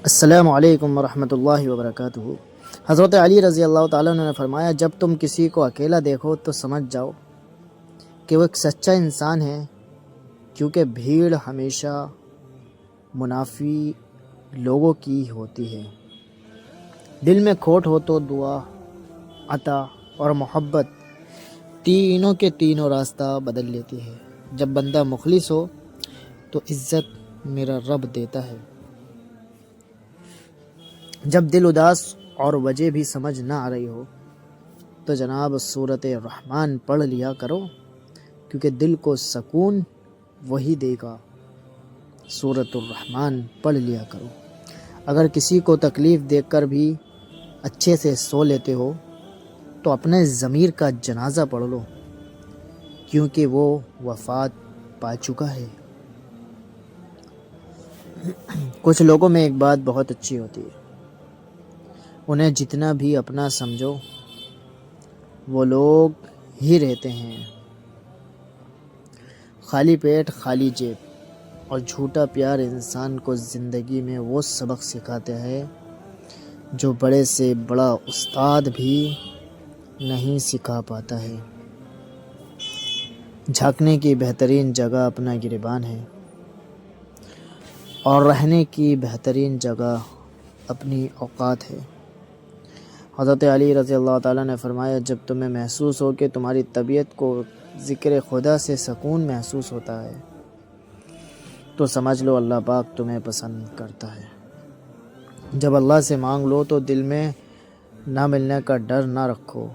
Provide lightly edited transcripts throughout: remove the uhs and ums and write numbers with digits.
السلام علیکم ورحمۃ اللہ وبرکاتہ۔ حضرت علی رضی اللہ تعالیٰ عنہ نے فرمایا، جب تم کسی کو اکیلا دیکھو تو سمجھ جاؤ کہ وہ ایک سچا انسان ہے، کیونکہ بھیڑ ہمیشہ منافی لوگوں کی ہوتی ہے۔ دل میں کھوٹ ہو تو دعا، عطا اور محبت تینوں کے تینوں راستہ بدل لیتی ہے۔ جب بندہ مخلص ہو تو عزت میرا رب دیتا ہے۔ جب دل اداس اور وجہ بھی سمجھ نہ آ رہی ہو تو جناب سورۃ الرحمن پڑھ لیا کرو، کیونکہ دل کو سکون وہی دے گا۔ سورۃ الرحمن پڑھ لیا کرو۔ اگر کسی کو تکلیف دیکھ کر بھی اچھے سے سو لیتے ہو تو اپنے ضمیر کا جنازہ پڑھ لو، کیونکہ وہ وفات پا چکا ہے۔ کچھ لوگوں میں ایک بات بہت اچھی ہوتی ہے، انہیں جتنا بھی اپنا سمجھو وہ لوگ ہی رہتے ہیں۔ خالی پیٹ خالی جیب اور جھوٹا پیار انسان کو زندگی میں وہ سبق سکھاتے ہیں جو بڑے سے بڑا استاد بھی نہیں سکھا پاتا ہے۔ جھانکنے کی بہترین جگہ اپنا گریبان ہے اور رہنے کی بہترین جگہ اپنی اوقات ہے۔ حضرت علی رضی اللہ تعالیٰ نے فرمایا، جب تمہیں محسوس ہو کہ تمہاری طبیعت کو ذکر خدا سے سکون محسوس ہوتا ہے تو سمجھ لو اللہ پاک تمہیں پسند کرتا ہے۔ جب اللہ سے مانگ لو تو دل میں نہ ملنے کا ڈر نہ رکھو،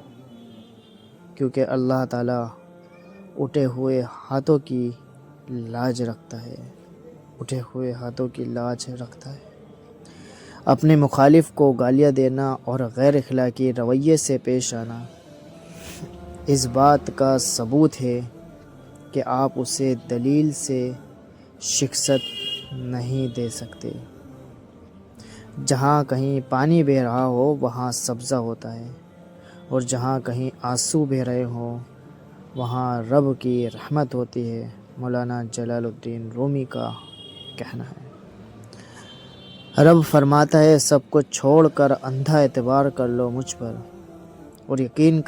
کیونکہ اللہ تعالیٰ اٹھے ہوئے ہاتھوں کی لاج رکھتا ہے۔ اٹھے ہوئے ہاتھوں کی لاج رکھتا ہے۔ اپنے مخالف کو گالیاں دینا اور غیر اخلاقی رویے سے پیش آنا اس بات کا ثبوت ہے کہ آپ اسے دلیل سے شکست نہیں دے سکتے۔ جہاں کہیں پانی بہہ رہا ہو وہاں سبزہ ہوتا ہے، اور جہاں کہیں آنسو بہہ رہے ہوں وہاں رب کی رحمت ہوتی ہے۔ مولانا جلال الدین رومی کا کہنا ہے۔ رب فرماتا ہے، سب کو چھوڑ کر اندھا اعتبار کر لو مجھ پر، اور یقین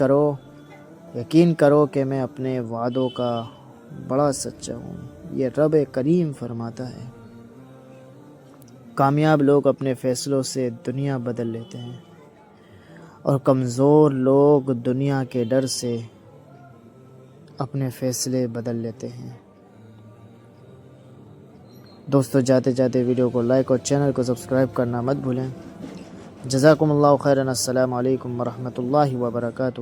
کرو کہ میں اپنے وعدوں کا بڑا سچا ہوں۔ یہ رب کریم فرماتا ہے۔ کامیاب لوگ اپنے فیصلوں سے دنیا بدل لیتے ہیں، اور کمزور لوگ دنیا کے ڈر سے اپنے فیصلے بدل لیتے ہیں۔ دوستو، جاتے جاتے ویڈیو کو لائک اور چینل کو سبسکرائب کرنا مت بھولیں۔ جزاکم اللہ خیرا۔ السلام علیکم ورحمۃ اللہ وبرکاتہ۔